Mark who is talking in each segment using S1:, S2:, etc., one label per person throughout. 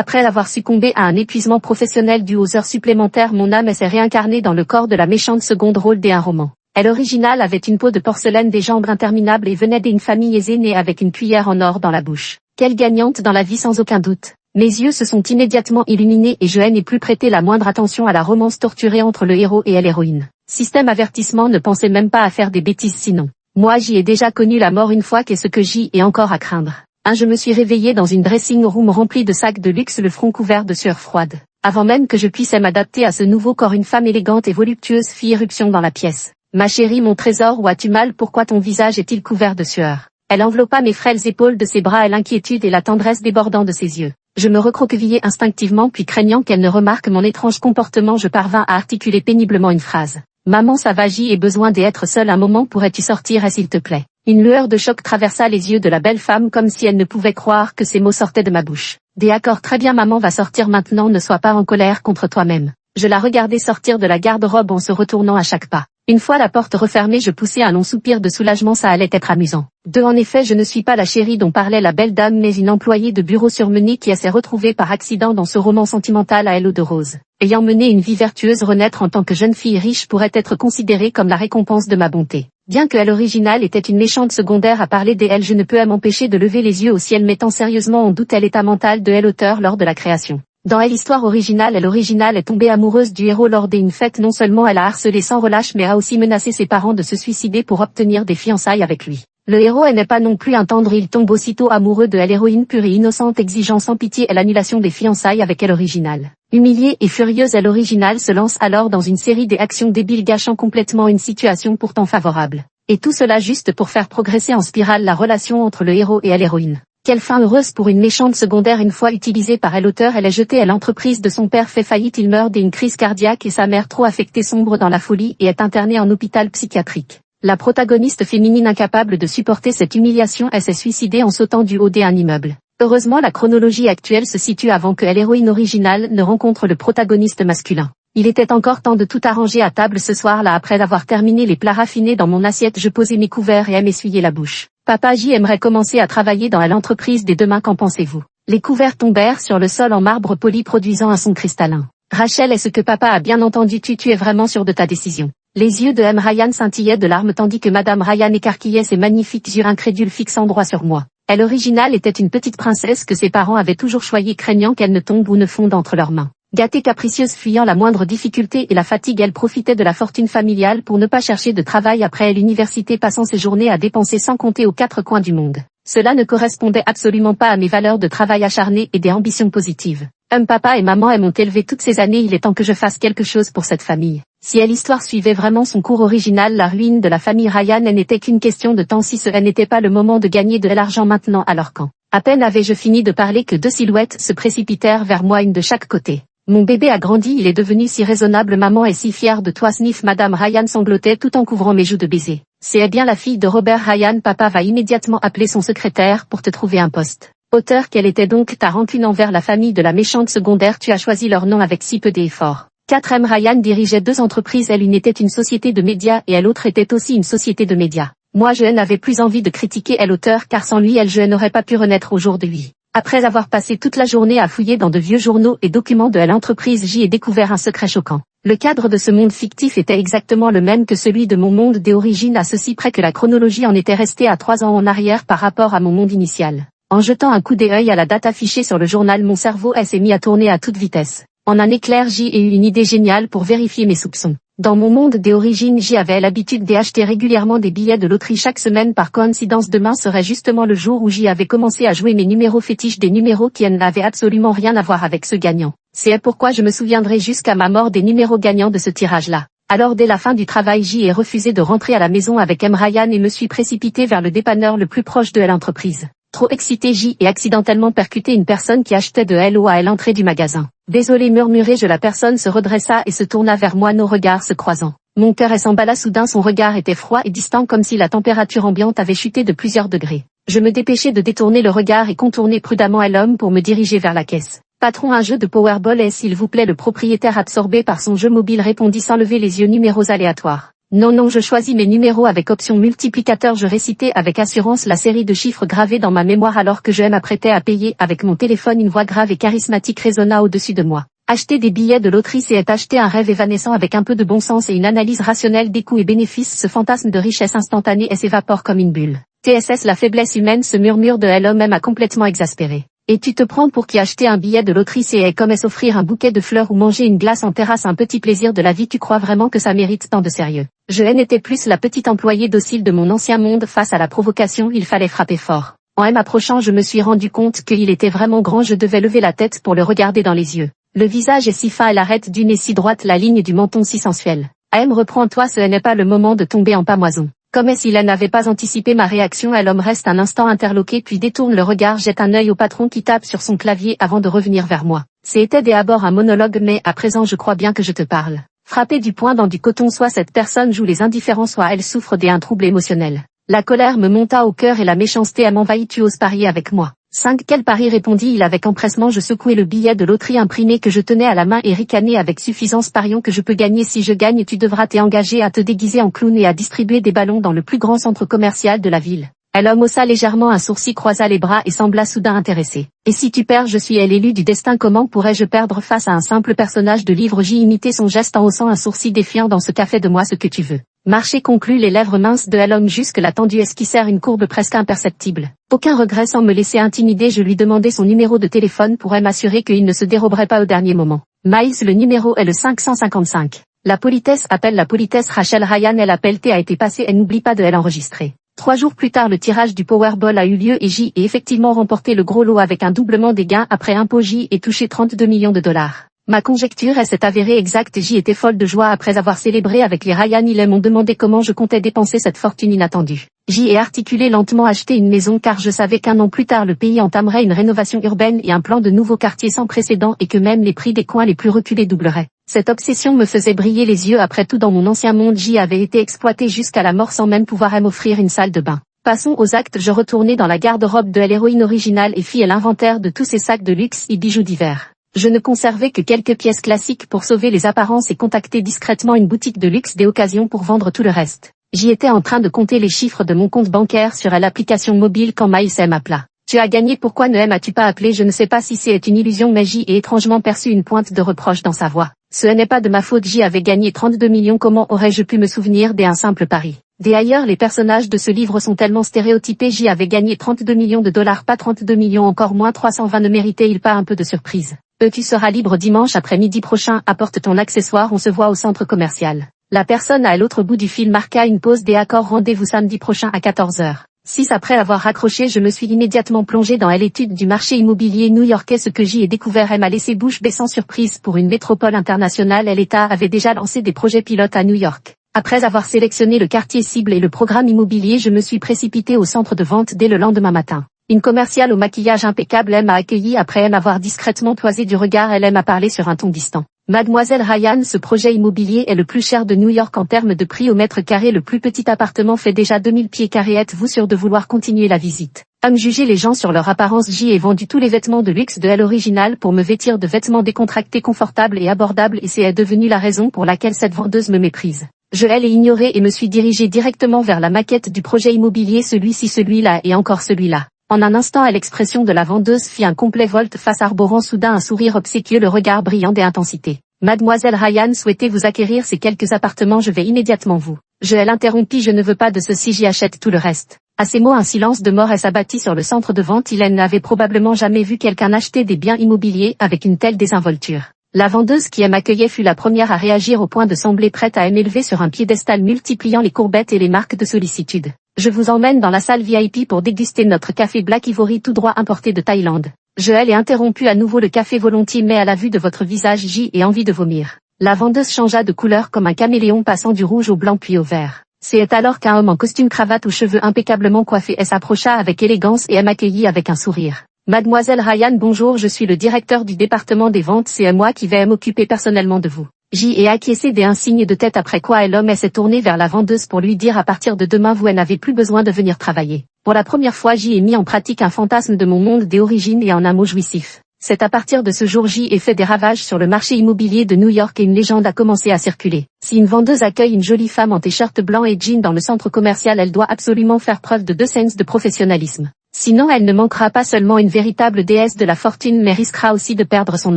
S1: Après avoir succombé à un épuisement professionnel dû aux heures supplémentaires, mon âme s'est réincarnée dans le corps de la méchante seconde rôle d'un roman. Elle originale avait une peau de porcelaine, des jambes interminables et venait d'une famille aisée née avec une cuillère en or dans la bouche. Quelle gagnante dans la vie sans aucun doute. Mes yeux se sont immédiatement illuminés et je n'ai plus prêté la moindre attention à la romance torturée entre le héros et l'héroïne. Système avertissement, ne pensez même pas à faire des bêtises sinon. Moi j'y ai déjà connu la mort une fois, qu'est-ce que j'y ai encore à craindre. Je me suis réveillée dans une dressing room remplie de sacs de luxe, le front couvert de sueur froide. Avant même que je puisse m'adapter à ce nouveau corps, une femme élégante et voluptueuse fit irruption dans la pièce. Ma chérie, mon trésor, où as-tu mal? Pourquoi ton visage est-il couvert de sueur? Elle enveloppa mes frêles épaules de ses bras et l'inquiétude et la tendresse débordant de ses yeux. Je me recroquevillai instinctivement, puis craignant qu'elle ne remarque mon étrange comportement, je parvins à articuler péniblement une phrase. Maman, ça va, j'ai besoin d'être seule un moment, pourrais-tu sortir, s'il te plaît? Une lueur de choc traversa les yeux de la belle femme comme si elle ne pouvait croire que ces mots sortaient de ma bouche. D'accord, très bien, maman va sortir maintenant, ne sois pas en colère contre toi-même. Je la regardais sortir de la garde-robe en se retournant à chaque pas. Une fois la porte refermée, je poussai un long soupir de soulagement, ça allait être amusant. En effet, je ne suis pas la chérie dont parlait la belle dame, mais une employée de bureau surmenée qui s'est retrouvée par accident dans ce roman sentimental à elle eau de rose. Ayant mené une vie vertueuse, renaître en tant que jeune fille riche pourrait être considérée comme la récompense de ma bonté. Bien que elle originale était une méchante secondaire à parler d'elle, je ne peux m'empêcher de lever les yeux au ciel, mettant sérieusement en doute l'état mental de l'auteur lors de la création. Dans l'histoire originale, elle est tombée amoureuse du héros lors d'une fête. Non seulement elle a harcelé sans relâche, mais a aussi menacé ses parents de se suicider pour obtenir des fiançailles avec lui. Le héros n'est pas non plus un tendre, il tombe aussitôt amoureux de l'héroïne pure et innocente, exigeant sans pitié l'annulation des fiançailles avec elle originale. Humiliée et furieuse, elle originale se lance alors dans une série d'actions débiles, gâchant complètement une situation pourtant favorable. Et tout cela juste pour faire progresser en spirale la relation entre le héros et l'héroïne. Quelle fin heureuse pour une méchante secondaire. Une fois utilisée par l'auteur, elle est jetée à l'entreprise de son père, fait faillite, il meurt d'une crise cardiaque et sa mère, trop affectée, sombre dans la folie et est internée en hôpital psychiatrique. La protagoniste féminine, incapable de supporter cette humiliation, s'est suicidée en sautant du haut d'un immeuble. Heureusement, la chronologie actuelle se situe avant que l'héroïne originale ne rencontre le protagoniste masculin. Il était encore temps de tout arranger à table ce soir-là. Après avoir terminé les plats raffinés dans mon assiette, je posai mes couverts et m'essuyai la bouche. Papa, aimerait commencer à travailler dans l'entreprise dès demain, qu'en pensez-vous? Les couverts tombèrent sur le sol en marbre poli, produisant un son cristallin. Rachel, est-ce que papa a bien entendu? Tu es vraiment sûre de ta décision? Les yeux de Ryan scintillaient de larmes tandis que Madame Ryan écarquillait ses magnifiques yeux incrédules fixant droit sur moi. Elle originale était une petite princesse que ses parents avaient toujours choyée, craignant qu'elle ne tombe ou ne fonde entre leurs mains. Gâtée, capricieuse, fuyant la moindre difficulté et la fatigue, elle profitait de la fortune familiale pour ne pas chercher de travail après l'université, passant ses journées à dépenser sans compter aux quatre coins du monde. Cela ne correspondait absolument pas à mes valeurs de travail acharné et des ambitions positives. Papa et maman m'ont élevé toutes ces années, il est temps que je fasse quelque chose pour cette famille. Si l'histoire suivait vraiment son cours original, la ruine de la famille Ryan n'était qu'une question de temps, si ce n'était pas le moment de gagner de l'argent maintenant. Alors quand à peine avais-je fini de parler que deux silhouettes se précipitèrent vers moi, une de chaque côté. Mon bébé a grandi, il est devenu si raisonnable, maman est si fière de toi, sniff. Madame Ryan sanglotait tout en couvrant mes joues de baisers. C'est bien la fille de Robert Ryan, papa va immédiatement appeler son secrétaire pour te trouver un poste. Auteur, quelle était donc ta rancune envers la famille de la méchante secondaire? Tu as choisi leur nom avec si peu d'efforts. 4M Ryan dirigeait deux entreprises, l'une était une société de médias et l'autre était aussi une société de médias. Moi je n'avais plus envie de critiquer l'auteur car sans lui je n'aurais pas pu renaître aujourd'hui. Après avoir passé toute la journée à fouiller dans de vieux journaux et documents de l'entreprise, j'y ai découvert un secret choquant. Le cadre de ce monde fictif était exactement le même que celui de mon monde d'origine, à ceci près que la chronologie en était restée à 3 ans en arrière par rapport à mon monde initial. En jetant un coup d'œil à la date affichée sur le journal, mon cerveau s'est mis à tourner à toute vitesse. En un éclair, j'y ai eu une idée géniale pour vérifier mes soupçons. Dans mon monde d'origine, j'y avais l'habitude d'acheter régulièrement des billets de loterie chaque semaine. Par coïncidence, demain serait justement le jour où j'y avais commencé à jouer mes numéros fétiches, des numéros qui n'avaient absolument rien à voir avec ceux gagnants. C'est pourquoi je me souviendrai jusqu'à ma mort des numéros gagnants de ce tirage-là. Alors dès la fin du travail, j'y ai refusé de rentrer à la maison avec Ryan et me suis précipité vers le dépanneur le plus proche de l'entreprise. Trop excité, j'y ai accidentellement percuté une personne qui achetait de l'eau à l'entrée du magasin. Désolé, murmurai-je. La personne se redressa et se tourna vers moi, nos regards se croisant. Mon cœur s'emballa soudain, son regard était froid et distant comme si la température ambiante avait chuté de plusieurs degrés. Je me dépêchai de détourner le regard et contourner prudemment l'homme pour me diriger vers la caisse. Patron, un jeu de Powerball s'il vous plaît. Le propriétaire, absorbé par son jeu mobile, répondit sans lever les yeux. Numéros aléatoires. Non non, je choisis mes numéros avec option multiplicateur. Je récitais avec assurance la série de chiffres gravés dans ma mémoire alors que je m'apprêtais à payer avec mon téléphone. Une voix grave et charismatique résonna au-dessus de moi. Acheter des billets de loterie, c'est acheter un rêve évanescent avec un peu de bon sens et une analyse rationnelle des coûts et bénéfices. Ce fantasme de richesse instantanée s'évapore comme une bulle. TSS, la faiblesse humaine, ce murmure de l'homme m'a complètement exaspéré. Et tu te prends pour qui? Acheter un billet de loterie, c'est comme s'offrir un bouquet de fleurs ou manger une glace en terrasse, un petit plaisir de la vie. Tu crois vraiment que ça mérite tant de sérieux? Je n'étais plus la petite employée docile de mon ancien monde. Face à la provocation, il fallait frapper fort. En m'approchant, je me suis rendu compte qu'il était vraiment grand. Je devais lever la tête pour le regarder dans les yeux. Le visage est si fin et l'arête du nez si droite, la ligne du menton si sensuelle. Reprends-toi, ce n'est pas le moment de tomber en pâmoison. Comme s'il n'avait pas anticipé ma réaction, l'homme reste un instant interloqué puis détourne le regard, jette un œil au patron qui tape sur son clavier avant de revenir vers moi. C'était d'abord un monologue, mais à présent je crois bien que je te parle. Frappé du poing dans du coton, soit cette personne joue les indifférents, soit elle souffre d'un trouble émotionnel. La colère me monta au cœur et la méchanceté m'envahit. Tu oses parier avec moi? 5. Quel pari? Répondit-il avec empressement. Je secouai le billet de loterie imprimé que je tenais à la main et ricanai avec suffisance. Parions que je peux gagner. Si je gagne, tu devras t'engager à te déguiser en clown et à distribuer des ballons dans le plus grand centre commercial de la ville. L'homme haussa légèrement un sourcil, croisa les bras et sembla soudain intéressé. Et si tu perds? Je suis l'élu du destin. Comment pourrais-je perdre face à un simple personnage de livre? J'y imitais son geste en haussant un sourcil défiant. Dans ce café de moi ce que tu veux. Marcher, conclut, les lèvres minces de l'homme jusque-là tendues esquissèrent une courbe presque imperceptible. Aucun regret, sans me laisser intimider, je lui demandai son numéro de téléphone pour m'assurer qu'il ne se déroberait pas au dernier moment. Miles, le numéro est le 555. La politesse appelle la politesse. Rachel Ryan, l'appel a été passé et n'oublie pas de l'enregistrer. 3 jours plus tard, le tirage du Powerball a eu lieu et J est effectivement remporté le gros lot avec un doublement des gains. Après impôt, J est touché 32 millions de dollars. Ma conjecture s'est avérée exacte. J était folle de joie après avoir célébré avec les Ryan. Ils m'ont demandé comment je comptais dépenser cette fortune inattendue. J ai articulé lentement acheter une maison car je savais qu'1 an plus tard le pays entamerait une rénovation urbaine et un plan de nouveaux quartiers sans précédent et que même les prix des coins les plus reculés doubleraient. Cette obsession me faisait briller les yeux. Après tout, dans mon ancien monde, J avait été exploité jusqu'à la mort sans même pouvoir m'offrir une salle de bain. Passons aux actes. Je retournai dans la garde-robe de l'héroïne originale et fis l'inventaire de tous ces sacs de luxe et bijoux divers. Je ne conservais que quelques pièces classiques pour sauver les apparences et contacter discrètement une boutique de luxe des occasions pour vendre tout le reste. J'y étais en train de compter les chiffres de mon compte bancaire sur l'application mobile quand Miles m'appela. Tu as gagné, pourquoi ne m'as-tu pas appelé? Je ne sais pas si c'est une illusion, mais J ai étrangement perçu une pointe de reproche dans sa voix. Ce n'est pas de ma faute, J avait gagné 32 millions, comment aurais-je pu me souvenir d'un simple pari? D'ailleurs, les personnages de ce livre sont tellement stéréotypés. J avait gagné 32 millions de dollars, pas 32 millions, encore moins 320. Ne méritait-il pas un peu de surprise? Tu seras libre dimanche après-midi prochain, apporte ton accessoire, on se voit au centre commercial. La personne à l'autre bout du fil marqua une pause des accords. Rendez-vous samedi prochain à 14h. 6. Après avoir raccroché, je me suis immédiatement plongé dans l'étude du marché immobilier new-yorkais. Ce que j'y ai découvert m'a laissé bouche bée. Sans surprise, pour une métropole internationale, l'État avait déjà lancé des projets pilotes à New York. Après avoir sélectionné le quartier cible et le programme immobilier, je me suis précipité au centre de vente dès le lendemain matin. Une commerciale au maquillage impeccable m'a accueilli après m'avoir discrètement toisé du regard. Elle m'a parlé sur un ton distant. Mademoiselle Ryan, ce projet immobilier est le plus cher de New York en termes de prix au mètre carré. Le plus petit appartement fait déjà 2000 pieds carrés. Êtes-vous sûr de vouloir continuer la visite? Juger les gens sur leur apparence. J'y ai vendu tous les vêtements de luxe de l'original pour me vêtir de vêtements décontractés, confortables et abordables, et c'est devenu la raison pour laquelle cette vendeuse me méprise. Je l'ai ignoré et me suis dirigé directement vers la maquette du projet immobilier, celui-ci, celui-là et encore celui-là. En un instant, l'expression de la vendeuse fit un complet volte-face, arborant soudain un sourire obséquieux, le regard brillant d'intensité. Mademoiselle Ryan, souhaitez-vous acquérir ces quelques appartements? Je vais immédiatement vous. Je l'interrompis, je ne veux pas de ceci, j'y achète tout le reste. À ces mots, un silence de mort s'abattit sur le centre de vente. Il n'avait probablement jamais vu quelqu'un acheter des biens immobiliers avec une telle désinvolture. La vendeuse qui m'accueillait fut la première à réagir au point de sembler prête à m'élever sur un piédestal, multipliant les courbettes et les marques de sollicitude. Je vous emmène dans la salle VIP pour déguster notre café Black Ivory tout droit importé de Thaïlande. Je l'ai interrompu à nouveau, le café volontiers, mais à la vue de votre visage j'y ai envie de vomir. La vendeuse changea de couleur comme un caméléon, passant du rouge au blanc puis au vert. C'est alors qu'un homme en costume cravate aux cheveux impeccablement coiffés s'approcha avec élégance et m'accueillit avec un sourire. Mademoiselle Ryan, bonjour, je suis le directeur du département des ventes, c'est moi qui vais m'occuper personnellement de vous. J'y ai acquiescé d'un signe de tête, après quoi l'homme s'est tourné vers la vendeuse pour lui dire: à partir de demain vous n'avez plus besoin de venir travailler. Pour la première fois j'y ai mis en pratique un fantasme de mon monde des origines et en un mot jouissif. C'est à partir de ce jour J et fait des ravages sur le marché immobilier de New York et une légende a commencé à circuler. Si une vendeuse accueille une jolie femme en t-shirt blanc et jean dans le centre commercial, elle doit absolument faire preuve de 2 sens de professionnalisme. Sinon elle ne manquera pas seulement une véritable déesse de la fortune mais risquera aussi de perdre son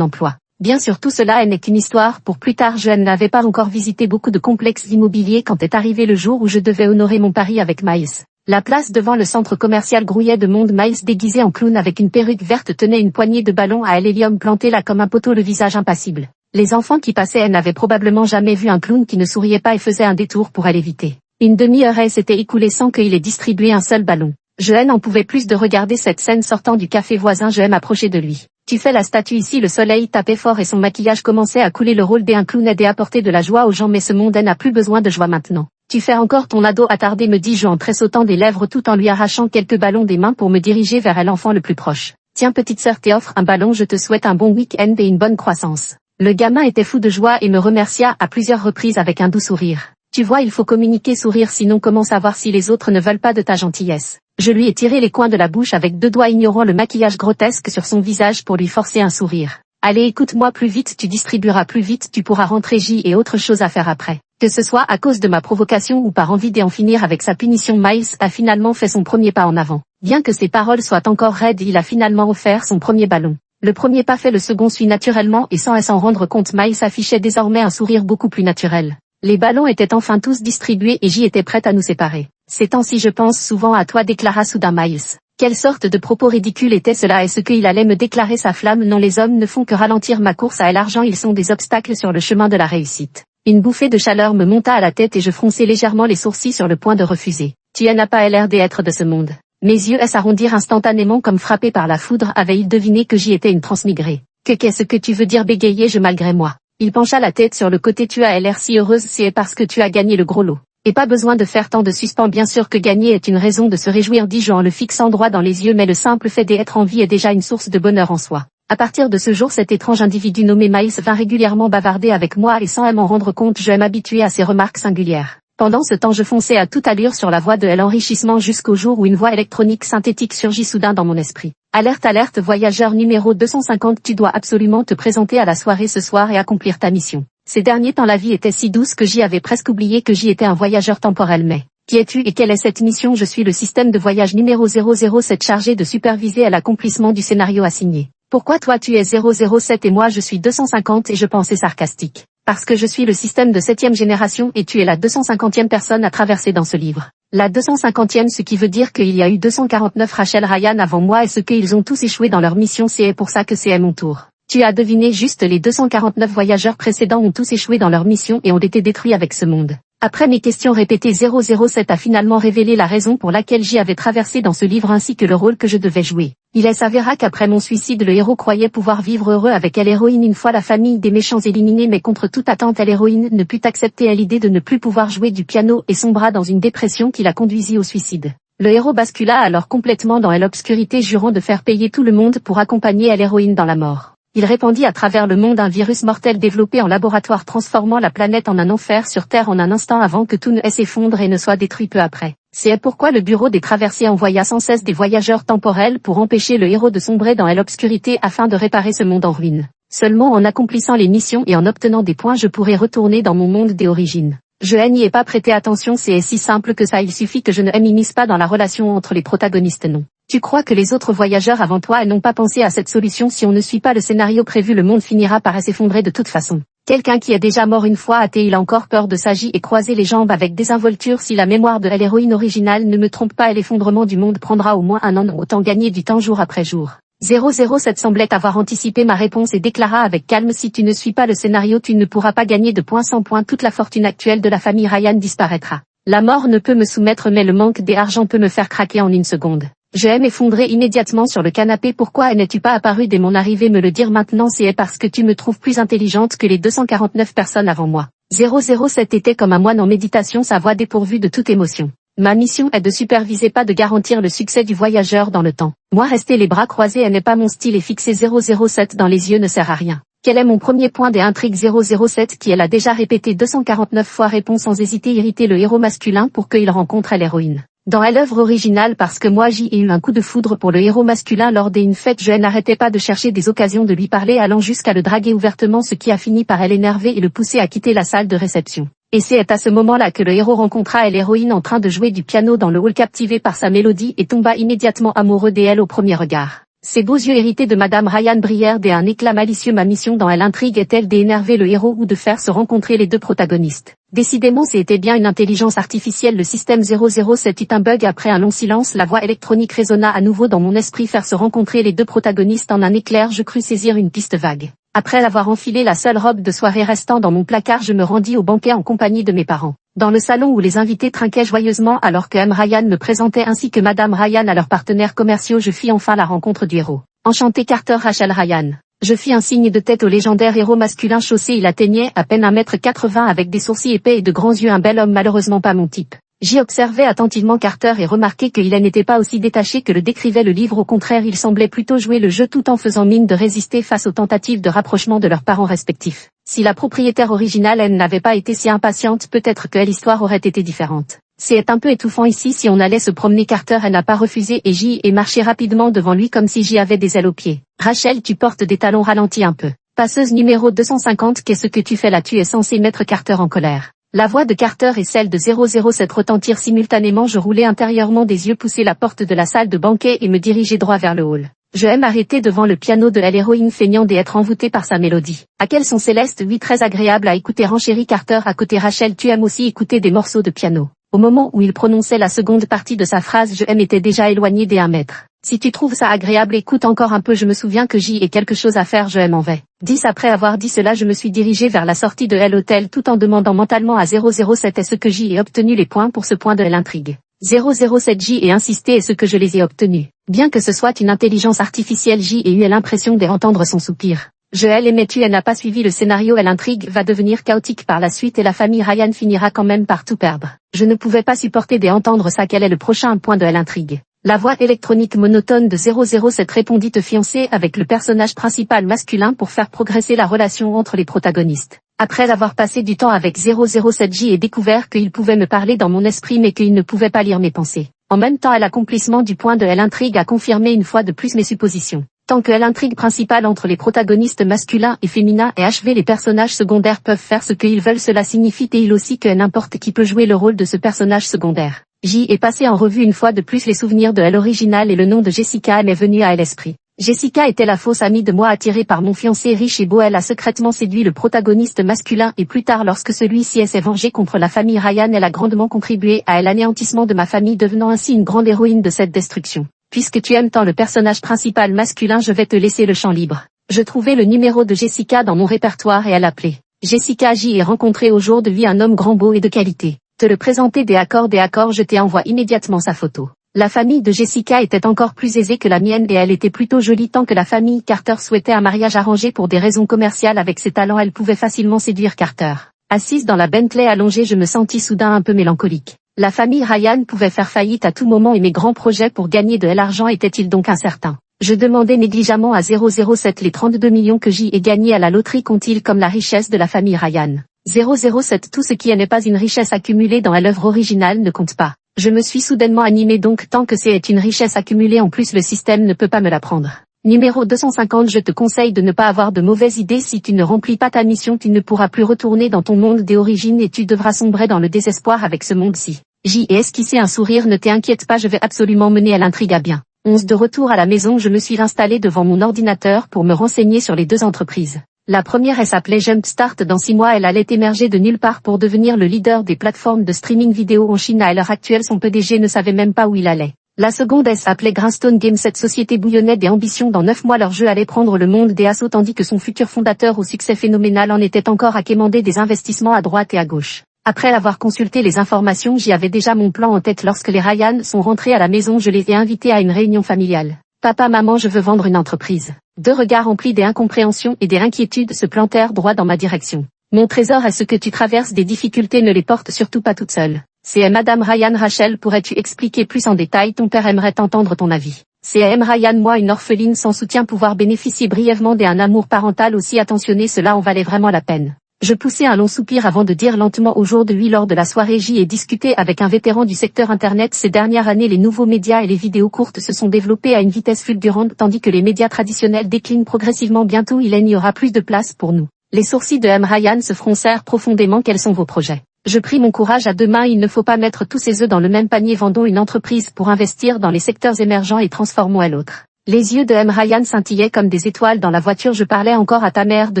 S1: emploi. Bien sûr tout cela n'est qu'une histoire pour plus tard. Je n'avais pas encore visité beaucoup de complexes immobiliers quand est arrivé le jour où je devais honorer mon pari avec Miles. La place devant le centre commercial grouillait de monde. Miles déguisé en clown avec une perruque verte tenait une poignée de ballons à l'hélium plantés là comme un poteau, le visage impassible. Les enfants qui passaient n'avaient probablement jamais vu un clown qui ne souriait pas et faisait un détour pour l'éviter. Une demi-heure s'était écoulée sans qu'il ait distribué un seul ballon. Je n'en pouvais plus de regarder cette scène. Sortant du café voisin, je m'approchais de lui. Tu fais la statue ici. Le soleil tapait fort et son maquillage commençait à couler. Le rôle d'un clown aidait à apporter de la joie aux gens, mais ce monde n'a plus besoin de joie maintenant. Tu fais encore ton ado attardé, me dis-je en tressautant des lèvres tout en lui arrachant quelques ballons des mains pour me diriger vers l'enfant le plus proche. Tiens petite sœur, t'offre un ballon, je te souhaite un bon week-end et une bonne croissance. Le gamin était fou de joie et me remercia à plusieurs reprises avec un doux sourire. Tu vois, il faut communiquer, sourire, sinon comment savoir si les autres ne veulent pas de ta gentillesse. Je lui ai tiré les coins de la bouche avec 2 doigts, ignorant le maquillage grotesque sur son visage pour lui forcer un sourire. Allez, écoute-moi, plus vite tu distribueras, plus vite tu pourras rentrer. J et autre chose à faire après. Que ce soit à cause de ma provocation ou par envie d'en finir avec sa punition, Miles a finalement fait son premier pas en avant. Bien que ses paroles soient encore raides, il a finalement offert son premier ballon. Le premier pas fait, le second suit naturellement et sans s'en rendre compte, Miles affichait désormais un sourire beaucoup plus naturel. Les ballons étaient enfin tous distribués et J était prête à nous séparer. Ces temps-ci je pense souvent à toi, déclara soudain Miles. Quelle sorte de propos ridicule était cela? Est-ce qu'il allait me déclarer sa flamme? Non, les hommes ne font que ralentir ma course à l'argent, ils sont des obstacles sur le chemin de la réussite. Une bouffée de chaleur me monta à la tête et je fronçai légèrement les sourcils sur le point de refuser. Tu n'as pas l'air d'être de ce monde. Mes yeux s'arrondirent instantanément comme frappés par la foudre. Avait-il deviné que j'y étais une transmigrée? Qu'est-ce que tu veux dire? Bégayai-je malgré moi. Il pencha la tête sur le côté. Tu as l'air si heureuse, c'est parce que tu as gagné le gros lot. Et pas besoin de faire tant de suspens, bien sûr que gagner est une raison de se réjouir, dis-je en le fixant droit dans les yeux, mais le simple fait d'être en vie est déjà une source de bonheur en soi. À partir de ce jour, cet étrange individu nommé Miles vint régulièrement bavarder avec moi et sans m'en rendre compte, je m'habituais à ses remarques singulières. Pendant ce temps, je fonçais à toute allure sur la voie de l'enrichissement jusqu'au jour où une voix électronique synthétique surgit soudain dans mon esprit. Alerte, alerte, voyageur numéro 250, tu dois absolument te présenter à la soirée ce soir et accomplir ta mission. Ces derniers temps, la vie était si douce que j'y avais presque oublié que j'y étais un voyageur temporel. Mais qui es-tu et quelle est cette mission? Je suis le système de voyage numéro 007 chargé de superviser l'accomplissement du scénario assigné. Pourquoi toi tu es 007 et moi je suis 250? Et je pensais sarcastique. Parce que je suis le système de 7e génération et tu es la 250e personne à traverser dans ce livre. La 250e, ce qui veut dire qu'il y a eu 249 Rachel Ryan avant moi et ce qu'ils ont tous échoué dans leur mission, c'est pour ça que c'est à mon tour. Tu as deviné juste, les 249 voyageurs précédents ont tous échoué dans leur mission et ont été détruits avec ce monde. Après mes questions répétées, 007 a finalement révélé la raison pour laquelle j'y avais traversé dans ce livre ainsi que le rôle que je devais jouer. Il s'avéra qu'après mon suicide, le héros croyait pouvoir vivre heureux avec l'héroïne une fois la famille des méchants éliminée, mais contre toute attente, l'héroïne ne put accepter l'idée de ne plus pouvoir jouer du piano et sombra dans une dépression qui la conduisit au suicide. Le héros bascula alors complètement dans l'obscurité, jurant de faire payer tout le monde pour accompagner l'héroïne dans la mort. Il répandit à travers le monde un virus mortel développé en laboratoire, transformant la planète en un enfer sur Terre en un instant avant que tout ne s'effondre et ne soit détruit peu après. C'est pourquoi le bureau des traversées envoya sans cesse des voyageurs temporels pour empêcher le héros de sombrer dans l'obscurité afin de réparer ce monde en ruine. Seulement en accomplissant les missions et en obtenant des points, je pourrais retourner dans mon monde des origines. Je n'y ai pas prêté attention, c'est si simple que ça, il suffit que je ne m'immisce pas dans la relation entre les protagonistes, non. Tu crois que les autres voyageurs avant toi n'ont pas pensé à cette solution? Si on ne suit pas le scénario prévu, le monde finira par s'effondrer de toute façon. Quelqu'un qui est déjà mort une fois a-t-il encore peur de s'agir et croiser les jambes avec désinvolture? Si la mémoire de l'héroïne originale ne me trompe pas, l'effondrement du monde prendra au moins un an, autant gagner du temps jour après jour. 007 semblait avoir anticipé ma réponse et déclara avec calme: si tu ne suis pas le scénario, tu ne pourras pas gagner de points. Sans points, toute la fortune actuelle de la famille Ryan disparaîtra. La mort ne peut me soumettre, mais le manque d'argent peut me faire craquer en une seconde. Je m'effondrer immédiatement sur le canapé. Pourquoi n'es-tu pas apparu dès mon arrivée? Me le dire maintenant, c'est parce que tu me trouves plus intelligente que les 249 personnes avant moi. 007 était comme un moine en méditation, sa voix dépourvue de toute émotion. Ma mission est de superviser, pas de garantir le succès du voyageur dans le temps. Moi, rester les bras croisés n'est pas mon style et fixer 007 dans les yeux ne sert à rien. Quel est mon premier point des intrigues? 007 qui elle a déjà répété 249 fois, répond sans hésiter, irriter le héros masculin pour qu'il rencontre l'héroïne. Dans l'œuvre originale parce que moi j'y ai eu un coup de foudre pour le héros masculin lors d'une fête, je n'arrêtais pas de chercher des occasions de lui parler allant jusqu'à le draguer ouvertement, ce qui a fini par l'énerver et le pousser à quitter la salle de réception. Et c'est à ce moment-là que le héros rencontra l'héroïne en train de jouer du piano dans le hall, captivé par sa mélodie, et tomba immédiatement amoureux d'elle au premier regard. Ses beaux yeux hérités de Madame Ryan brillèrent d'un éclat malicieux. Ma mission dans l'intrigue est-elle d'énerver le héros ou de faire se rencontrer les deux protagonistes? Décidément c'était bien une intelligence artificielle. Le système 007 eut un bug. Après un long silence, la voix électronique résonna à nouveau dans mon esprit. Faire se rencontrer les deux protagonistes en un éclair. Je crus saisir une piste vague. Après avoir enfilé la seule robe de soirée restant dans mon placard, je me rendis au banquet en compagnie de mes parents. Dans le salon où les invités trinquaient joyeusement alors que M. Ryan me présentait ainsi que Madame Ryan à leurs partenaires commerciaux, je fis enfin la rencontre du héros. Enchanté Carter Rachel Ryan. Je fis un signe de tête au légendaire héros masculin chaussé. Il atteignait à peine 1,80 m avec des sourcils épais et de grands yeux. Un bel homme, malheureusement pas mon type. J'y observais attentivement Carter et remarquai qu'il n'était pas aussi détaché que le décrivait le livre. Au contraire, il semblait plutôt jouer le jeu tout en faisant mine de résister face aux tentatives de rapprochement de leurs parents respectifs. Si la propriétaire originale, elle, n'avait pas été si impatiente, peut-être que l'histoire aurait été différente. C'est un peu étouffant ici. Si on allait se promener, Carter, elle n'a pas refusé et j'y ai marché rapidement devant lui comme si j'y avais des ailes aux pieds. Rachel, tu portes des talons, ralentis un peu. Passeuse numéro 250, qu'est-ce que tu fais là? Tu es censé mettre Carter en colère. La voix de Carter et celle de 007 retentirent simultanément. Je roulai intérieurement des yeux, poussai la porte de la salle de banquet et me dirigeai droit vers le hall. Je aime arrêter devant le piano de l'héroïne feignante et être envoûtée par sa mélodie. À quel son céleste, oui, très agréable à écouter. Renchérit Carter à côté. Rachel, tu aimes aussi écouter des morceaux de piano. Au moment où il prononçait la seconde partie de sa phrase, je aime était déjà éloigné des 1 mètre. Si tu trouves ça agréable, écoute encore un peu. Je me souviens que j'y ai quelque chose à faire. Je m'en vais. 10 Après avoir dit cela, je me suis dirigé vers la sortie de l'hôtel tout en demandant mentalement à 007 est-ce que j'y ai obtenu les points pour ce point de l'intrigue. 007 j'y ai insisté. Est-ce que je les ai obtenus? Bien que ce soit une intelligence artificielle, j'y ai eu l'impression d'entendre son soupir. Je l'aimais. Tu elle n'a pas suivi le scénario. L'intrigue va devenir chaotique par la suite et la famille Ryan finira quand même par tout perdre. Je ne pouvais pas supporter d'entendre ça. Quel est le prochain point de l'intrigue? La voix électronique monotone de 007 répondit: te fiancer avec le personnage principal masculin pour faire progresser la relation entre les protagonistes. Après avoir passé du temps avec 007, j'y ai découvert qu'il pouvait me parler dans mon esprit mais qu'il ne pouvait pas lire mes pensées. En même temps, l'accomplissement du point de l'intrigue a confirmé une fois de plus mes suppositions. Tant que l'intrigue principale entre les protagonistes masculins et féminins est achevée, les personnages secondaires peuvent faire ce qu'ils veulent. Cela signifie-t-il aussi que n'importe qui peut jouer le rôle de ce personnage secondaire? J'y ai passé en revue une fois de plus les souvenirs de l'original et le nom de Jessica m'est venu à l'esprit. Jessica était la fausse amie de moi attirée par mon fiancé riche et beau. Elle a secrètement séduit le protagoniste masculin et plus tard, lorsque celui-ci s'est vengé contre la famille Ryan, elle a grandement contribué à l'anéantissement de ma famille, devenant ainsi une grande héroïne de cette destruction. Puisque tu aimes tant le personnage principal masculin, je vais te laisser le champ libre. Je trouvai le numéro de Jessica dans mon répertoire et elle appelait. Jessica, j'y ai rencontré aujourd'hui un homme grand, beau et de qualité. Te le présenter des accords, je t'ai envoie immédiatement sa photo. La famille de Jessica était encore plus aisée que la mienne et elle était plutôt jolie. Tant que la famille Carter souhaitait un mariage arrangé pour des raisons commerciales, avec ses talents elle pouvait facilement séduire Carter. Assise dans la Bentley allongée, je me sentis soudain un peu mélancolique. La famille Ryan pouvait faire faillite à tout moment et mes grands projets pour gagner de l'argent étaient-ils donc incertains? Je demandais négligemment à 007 les 32 millions que j'y ai gagnés à la loterie comptent-ils comme la richesse de la famille Ryan? 007 Tout ce qui n'est pas une richesse accumulée dans l'œuvre originale ne compte pas. Je me suis soudainement animé, donc tant que c'est une richesse accumulée en plus, le système ne peut pas me la prendre. Numéro 250 Je te conseille de ne pas avoir de mauvaises idées. Si tu ne remplis pas ta mission, tu ne pourras plus retourner dans ton monde d'origine et tu devras sombrer dans le désespoir avec ce monde-ci. J'y ai esquissé un sourire. Ne t'inquiète pas, je vais absolument mener à l'intrigue à bien. 11 De retour à la maison, je me suis installé devant mon ordinateur pour me renseigner sur les deux entreprises. La première, elle s'appelait Jumpstart. Dans 6 mois, elle allait émerger de nulle part pour devenir le leader des plateformes de streaming vidéo en Chine. À l'heure actuelle, son PDG ne savait même pas où il allait. La seconde, elle s'appelait Grindstone Games. Cette société bouillonnait des ambitions. Dans 9 mois, leur jeu allait prendre le monde d'assaut, tandis que son futur fondateur, au succès phénoménal, en était encore à quémander des investissements à droite et à gauche. Après avoir consulté les informations, j'y avais déjà mon plan en tête. Lorsque les Ryan sont rentrés à la maison, je les ai invités à une réunion familiale. Papa, maman, je veux vendre une entreprise. Deux regards remplis d'incompréhension et d'inquiétude se plantèrent droit dans ma direction. Mon trésor, est-ce que tu traverses des difficultés? Ne les porte surtout pas toute seule. C'est Madame Ryan. Rachel, pourrais-tu expliquer plus en détail? Ton père aimerait entendre ton avis. C'est M. Ryan, moi une orpheline sans soutien, pouvoir bénéficier brièvement d'un amour parental aussi attentionné, cela en valait vraiment la peine. Je poussai un long soupir avant de dire lentement au jour de lui lors de la soirée J ai discuté avec un vétéran du secteur internet. Ces dernières années les nouveaux médias et les vidéos courtes se sont développés à une vitesse fulgurante tandis que les médias traditionnels déclinent progressivement. Bientôt il n'y aura plus de place pour nous. Les sourcils de M. Ryan se froncèrent profondément. Quels sont vos projets? Je pris mon courage à deux mains. Il ne faut pas mettre tous ses œufs dans le même panier. Vendons une entreprise pour investir dans les secteurs émergents et transformons l'autre. Les yeux de M. Ryan scintillaient comme des étoiles dans la voiture. Je parlais encore à ta mère de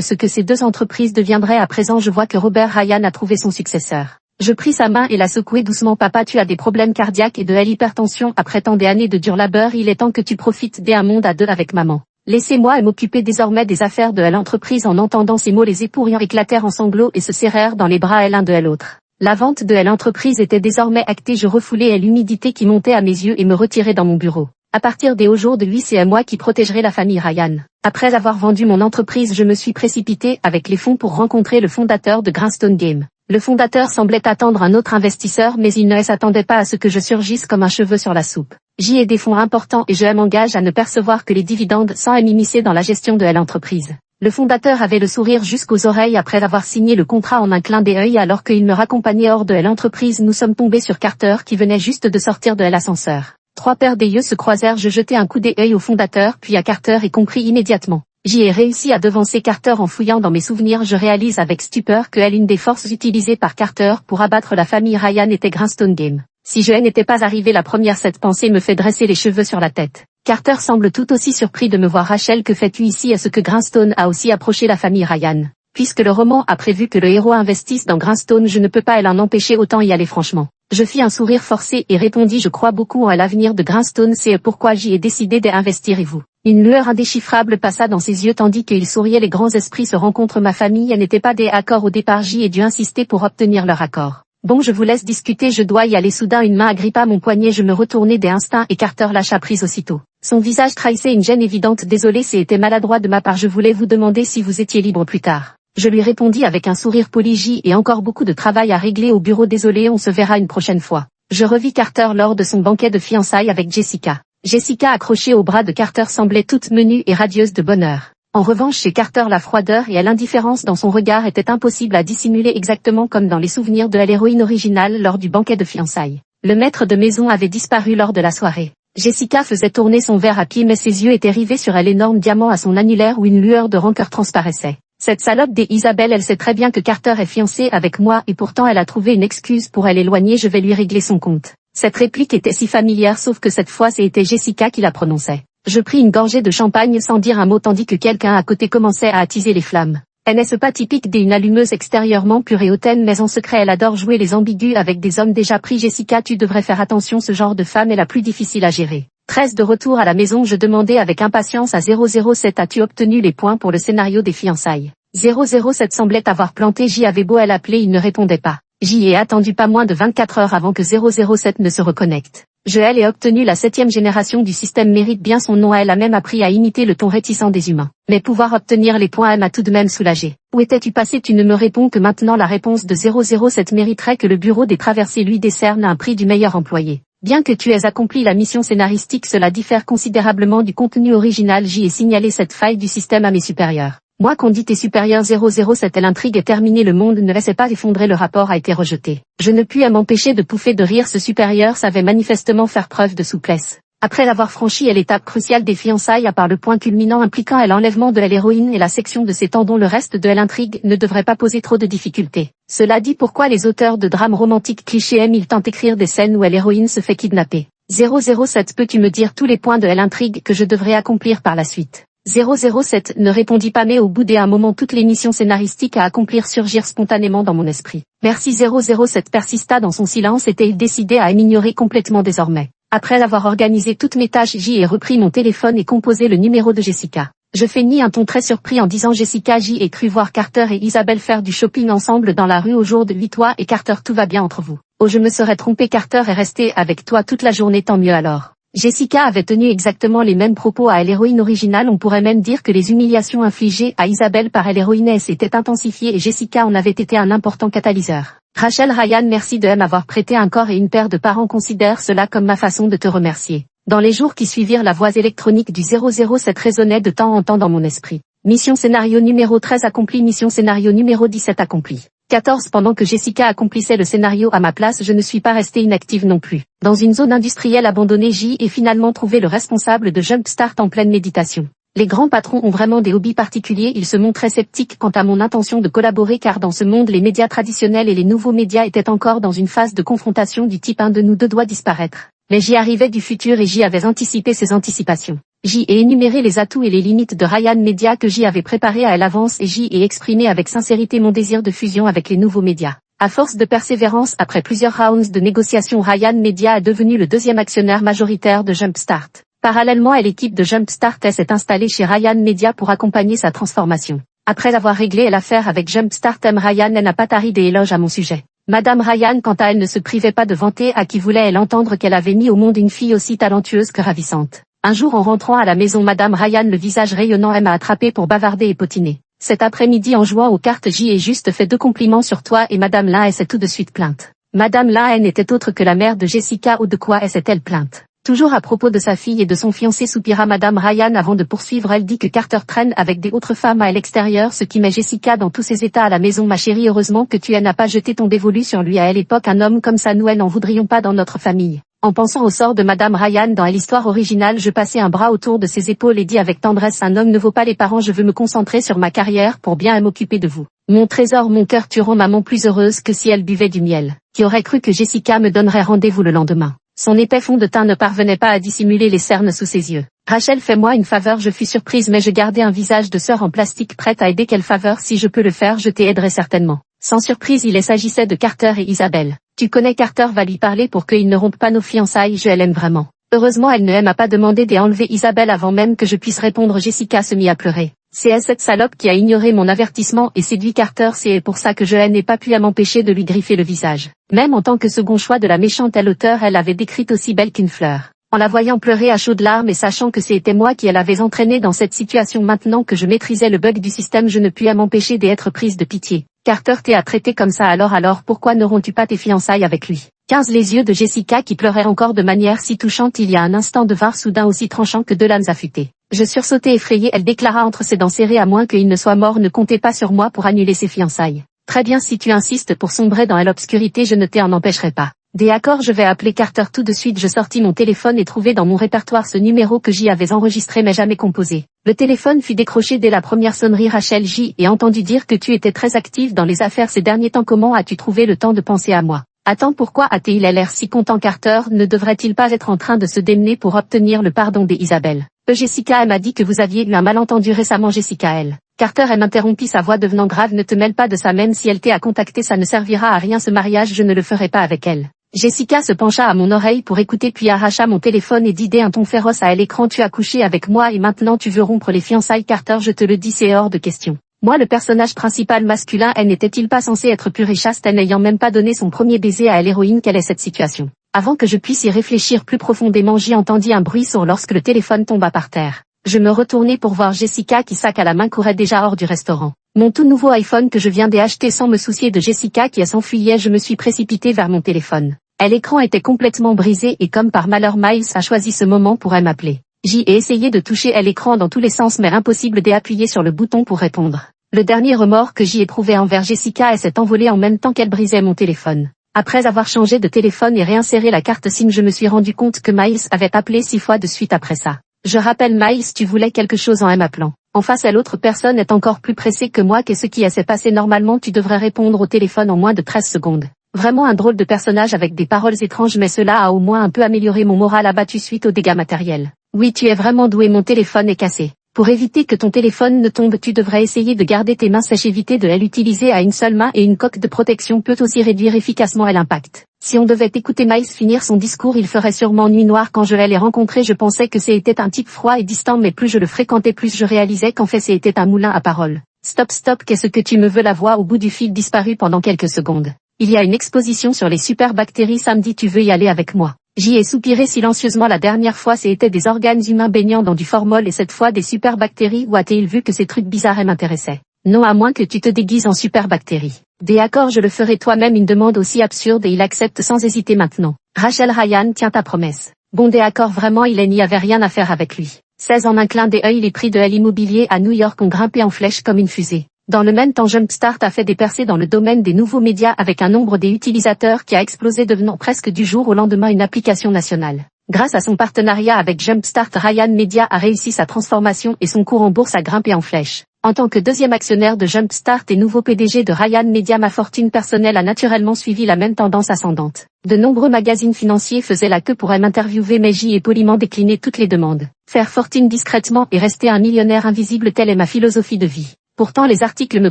S1: ce que ces deux entreprises deviendraient à présent. Je vois que Robert Ryan a trouvé son successeur. Je pris sa main et la secouai doucement. Papa, tu as des problèmes cardiaques et de l'hypertension. Après tant d'années de dur labeur, il est temps que tu profites d'un monde à deux avec maman. Laissez-moi m'occuper désormais des affaires de l'entreprise. En entendant ces mots, les époux riants éclatèrent en sanglots et se serrèrent dans les bras l'un de l'autre. La vente de l'entreprise était désormais actée. Je refoulais l'humidité qui montait à mes yeux et me retirai dans mon bureau. À partir des aujourd'hui, c'est à moi qui protégerai la famille Ryan. Après avoir vendu mon entreprise, je me suis précipité avec les fonds pour rencontrer le fondateur de Grindstone Game. Le fondateur semblait attendre un autre investisseur, mais il ne s'attendait pas à ce que je surgisse comme un cheveu sur la soupe. J'y ai des fonds importants et je m'engage à ne percevoir que les dividendes sans m'immiscer dans la gestion de l'entreprise. Le fondateur avait le sourire jusqu'aux oreilles après avoir signé le contrat en un clin d'œil alors qu'il me raccompagnait hors de l'entreprise. Nous sommes tombés sur Carter qui venait juste de sortir de l'ascenseur. Trois paires d'yeux se croisèrent. Je jetai un coup d'œil au fondateur puis à Carter et compris immédiatement. J'y ai réussi à devancer Carter. En fouillant dans mes souvenirs, je réalise avec stupeur que l'une des forces utilisées par Carter pour abattre la famille Ryan était Grindstone Game. Si je n'étais pas arrivé la première, cette pensée me fait dresser les cheveux sur la tête. Carter semble tout aussi surpris de me voir. Rachel, que fais-tu ici? Est-ce que Grindstone a aussi approché la famille Ryan? Puisque le roman a prévu que le héros investisse dans Grindstone, je ne peux pas l'en empêcher, autant y aller franchement. Je fis un sourire forcé et répondis: je crois beaucoup à l'avenir de Grindstone, c'est pourquoi j'y ai décidé d'investir. Et vous? Une lueur indéchiffrable passa dans ses yeux tandis qu'il souriait. Les grands esprits se rencontrent. Ma famille n'était pas d'accord au départ. J'y ai dû insister pour obtenir leur accord. Bon, je vous laisse discuter, je dois y aller. Soudain une main agrippa mon poignet. Je me retournai d'instinct et Carter lâcha prise aussitôt. Son visage trahissait une gêne évidente. Désolé, c'était maladroit de ma part. Je voulais vous demander si vous étiez libre plus tard. Je lui répondis avec un sourire poli. J'y ai encore beaucoup de travail à régler au bureau. Désolé, on se verra une prochaine fois. Je revis Carter lors de son banquet de fiançailles avec Jessica. Jessica, accrochée au bras de Carter, semblait toute menue et radieuse de bonheur. En revanche, chez Carter, la froideur et l'indifférence dans son regard étaient impossibles à dissimuler, exactement comme dans les souvenirs de l'héroïne originale lors du banquet de fiançailles. Le maître de maison avait disparu lors de la soirée. Jessica faisait tourner son verre à pied, mais ses yeux étaient rivés sur l'énorme diamant à son annulaire où une lueur de rancœur transparaissait. Cette salope d'Isabelle, elle sait très bien que Carter est fiancé avec moi et pourtant elle a trouvé une excuse pour l'éloigner. Je vais lui régler son compte. Cette réplique était si familière, sauf que cette fois c'était Jessica qui la prononçait. Je pris une gorgée de champagne sans dire un mot tandis que quelqu'un à côté commençait à attiser les flammes. Elle n'est pas typique d'une allumeuse, extérieurement pure et hautaine, mais en secret elle adore jouer les ambigus avec des hommes déjà pris. Jessica, tu devrais faire attention, ce genre de femme est la plus difficile à gérer. 13 de retour à la maison, je demandais avec impatience à 007: as-tu obtenu les points pour le scénario des fiançailles? 007 semblait avoir planté. J'y avais beau l'appeler, il ne répondait pas. J'y ai attendu pas moins de 24 heures avant que 007 ne se reconnecte. Je ai obtenu la 7e génération du système, mérite bien son nom. Elle a même appris à imiter le ton réticent des humains. Mais pouvoir obtenir les points m'a tout de même soulagé. Où étais-tu passé? Tu ne me réponds que maintenant. La réponse de 007 mériterait que le bureau des traversées lui décerne un prix du meilleur employé. Bien que tu aies accompli la mission scénaristique, cela diffère considérablement du contenu original. J'y ai signalé cette faille du système à mes supérieurs. Moi qu'on dit tes supérieurs. 007, l'intrigue est terminée, le monde ne laissait pas effondrer, le rapport a été rejeté. Je ne puis m'empêcher de pouffer de rire. Ce supérieur savait manifestement faire preuve de souplesse. Après avoir franchi l'étape cruciale des fiançailles, à part le point culminant impliquant l'enlèvement de l'héroïne et la section de ses tendons, le reste de l'intrigue ne devrait pas poser trop de difficultés. Cela dit pourquoi les auteurs de drames romantiques clichés aiment tant écrire des scènes où l'héroïne se fait kidnapper. 007, peux-tu me dire tous les points de l'intrigue que je devrais accomplir par la suite? 007 ne répondit pas, mais au bout d'un moment toutes les missions scénaristiques à accomplir surgirent spontanément dans mon esprit. Merci. 007 persista dans son silence. Était-il décidé à m'ignorer complètement désormais? Après avoir organisé toutes mes tâches, j'y ai repris mon téléphone et composé le numéro de Jessica. Je feignis un ton très surpris en disant: Jessica, j'y ai cru voir Carter et Isabelle faire du shopping ensemble dans la rue aujourd'hui. Toi et Carter, tout va bien entre vous? Oh, je me serais trompé, Carter est resté avec toi toute la journée, tant mieux alors. Jessica avait tenu exactement les mêmes propos à l'héroïne originale. On pourrait même dire que les humiliations infligées à Isabelle par l'héroïne s'étaient intensifiées et Jessica en avait été un important catalyseur. Rachel Ryan, merci de m'avoir prêté un corps et une paire de parents. Considère cela comme ma façon de te remercier. Dans les jours qui suivirent, la voix électronique du 007 résonnait de temps en temps dans mon esprit. Mission scénario numéro 13 accompli. Mission scénario numéro 17 accompli. 14 Pendant que Jessica accomplissait le scénario à ma place, je ne suis pas restée inactive non plus. Dans une zone industrielle abandonnée, j'y ai finalement trouvé le responsable de Jumpstart en pleine méditation. Les grands patrons ont vraiment des hobbies particuliers. Ils se montraient sceptiques quant à mon intention de collaborer car dans ce monde les médias traditionnels et les nouveaux médias étaient encore dans une phase de confrontation du type un de nous deux doit disparaître. Mais j'y arrivais du futur et j'y avais anticipé ces anticipations. J'y ai énuméré les atouts et les limites de Ryan Media que j'y avais préparé à l'avance et j'y ai exprimé avec sincérité mon désir de fusion avec les nouveaux médias. À force de persévérance, après plusieurs rounds de négociations, Ryan Media est devenu le deuxième actionnaire majoritaire de Jumpstart. Parallèlement, l'équipe de Jumpstart s'est installée chez Ryan Media pour accompagner sa transformation. Après avoir réglé l'affaire avec Jumpstart, Ryan n'a pas tari des éloges à mon sujet. Madame Ryan, quant à elle, ne se privait pas de vanter à qui voulait-elle entendre qu'elle avait mis au monde une fille aussi talentueuse que ravissante. Un jour en rentrant à la maison, Madame Ryan, le visage rayonnant, m'a attrapé pour bavarder et potiner. Cet après-midi, en jouant aux cartes, j'y ai juste fait 2 compliments sur toi et Madame Lin s'est tout de suite plainte. Madame Lin n'était autre que la mère de Jessica, ou de quoi s'est-elle plainte? Toujours à propos de sa fille et de son fiancé, soupira Madame Ryan avant de poursuivre. Elle dit que Carter traîne avec des autres femmes à l'extérieur, ce qui met Jessica dans tous ses états à la maison. Ma chérie, heureusement que tu n'as pas jeté ton dévolu sur lui. À l'époque, un homme comme ça, nous n'en voudrions pas dans notre famille. En pensant au sort de Madame Ryan dans l'histoire originale, je passai un bras autour de ses épaules et dis avec tendresse: un homme ne vaut pas les parents, je veux me concentrer sur ma carrière pour bien m'occuper de vous. Mon trésor, mon cœur, tu rends maman plus heureuse que si elle buvait du miel. Qui aurait cru que Jessica me donnerait rendez-vous le lendemain? Son épais fond de teint ne parvenait pas à dissimuler les cernes sous ses yeux. Rachel, fais-moi une faveur. Je fus surprise, mais je gardais un visage de sœur en plastique prête à aider. Quelle faveur? Si je peux le faire, je t'aiderai certainement. Sans surprise, il s'agissait de Carter et Isabelle. Tu connais, Carter va lui parler pour qu'ils ne rompent pas nos fiançailles. Je l'aime vraiment. Heureusement, elle ne m'a pas demandé d'enlever Isabelle avant même que je puisse répondre. Jessica se mit à pleurer. C'est cette salope qui a ignoré mon avertissement et séduit Carter. C'est pour ça que je n'ai pas pu m'empêcher de lui griffer le visage. Même en tant que second choix de la méchante à l'auteur, elle l'avait décrite aussi belle qu'une fleur. En la voyant pleurer à chaudes larmes et sachant que c'était moi qui l'avais entraînée dans cette situation, maintenant que je maîtrisais le bug du système, je ne pus m'empêcher d'être prise de pitié. Carter t'a traité comme ça, alors pourquoi n'aurons-tu pas tes fiançailles avec lui? 15 Les yeux de Jessica qui pleurait encore de manière si touchante il y a un instant devinrent soudain aussi tranchants que 2 lames affûtées. Je sursautai effrayée. Elle déclara entre ses dents serrées: à moins qu'il ne soit mort, ne comptez pas sur moi pour annuler ses fiançailles. Très bien, si tu insistes pour sombrer dans l'obscurité, je ne t'en empêcherai pas. D'accord, je vais appeler Carter tout de suite. Je sortis mon téléphone et trouvai dans mon répertoire ce numéro que j'y avais enregistré mais jamais composé. Le téléphone fut décroché dès la première sonnerie. Rachel, j'y ai entendu dire que tu étais très active dans les affaires ces derniers temps. Comment as-tu trouvé le temps de penser à moi? Attends, pourquoi a-t-il l'air si content? Carter ne devrait-il pas être en train de se démener pour obtenir le pardon d'Isabelle? Jessica m'a dit que vous aviez eu un malentendu récemment. Jessica Carter m'interrompit, sa voix devenant grave. Ne te mêle pas de ça, même si elle t'a contacté, ça ne servira à rien. Ce mariage, je ne le ferai pas avec elle. Jessica se pencha à mon oreille pour écouter puis arracha mon téléphone et dit d'un ton féroce à l'écran: tu as couché avec moi et maintenant tu veux rompre les fiançailles? Carter, je te le dis, c'est hors de question. Moi, le personnage principal masculin, n'était-il pas censé être pur et chaste, n'ayant même pas donné son premier baiser à l'héroïne? Quelle est cette situation? Avant que je puisse y réfléchir plus profondément, j'y entendis un bruit sourd lorsque le téléphone tomba par terre. Je me retournai pour voir Jessica qui, sac à la main, courait déjà hors du restaurant. Mon tout nouveau iPhone que je viens d'acheter, sans me soucier de Jessica qui s'enfuyait, je me suis précipité vers mon téléphone. L'écran était complètement brisé et comme par malheur, Miles a choisi ce moment pour m'appeler. J'y ai essayé de toucher l'écran dans tous les sens mais impossible d'appuyer sur le bouton pour répondre. Le dernier remords que j'y éprouvais envers Jessica s'est envolé en même temps qu'elle brisait mon téléphone. Après avoir changé de téléphone et réinséré la carte SIM, je me suis rendu compte que Miles avait appelé 6 fois de suite après ça. Je rappelle Miles, tu voulais quelque chose en m'appelant. En face, l'autre personne est encore plus pressée que moi. Qu'est-ce qui s'est passé? Normalement, tu devrais répondre au téléphone en moins de 13 secondes. Vraiment un drôle de personnage avec des paroles étranges, mais cela a au moins un peu amélioré mon moral abattu suite aux dégâts matériels. Oui, tu es vraiment doué, mon téléphone est cassé. Pour éviter que ton téléphone ne tombe, tu devrais essayer de garder tes mains sèches, éviter de l'utiliser à une seule main et une coque de protection peut aussi réduire efficacement l'impact. Si on devait écouter Miles finir son discours, il ferait sûrement nuit noire. Quand je l'ai rencontré, je pensais que c'était un type froid et distant, mais plus je le fréquentais, plus je réalisais qu'en fait c'était un moulin à paroles. Stop, qu'est-ce que tu me veux? La voix au bout du fil disparut pendant quelques secondes. Il y a une exposition sur les superbactéries samedi, tu veux y aller avec moi? J'y ai soupiré silencieusement. La dernière fois c'était des organes humains baignant dans du formol et cette fois des superbactéries. Où a-t-il vu que ces trucs bizarres m'intéressaient? Non, à moins que tu te déguises en superbactérie. D'accord, je le ferai. Toi-même une demande aussi absurde et il accepte sans hésiter maintenant. Rachel, Ryan, tiens ta promesse. Bon d'accord, vraiment il n'y avait rien à faire avec lui. 16 en un clin d'œil, les prix de l'immobilier à New York ont grimpé en flèche comme une fusée. Dans le même temps, Jumpstart a fait des percées dans le domaine des nouveaux médias avec un nombre des utilisateurs qui a explosé, devenant presque du jour au lendemain une application nationale. Grâce à son partenariat avec Jumpstart, Ryan Media a réussi sa transformation et son cours en bourse a grimpé en flèche. En tant que deuxième actionnaire de Jumpstart et nouveau PDG de Ryan Media, ma fortune personnelle a naturellement suivi la même tendance ascendante. De nombreux magazines financiers faisaient la queue pour m'interviewer, mais j'y ai poliment décliné toutes les demandes. Faire fortune discrètement et rester un millionnaire invisible, telle est ma philosophie de vie. Pourtant, les articles me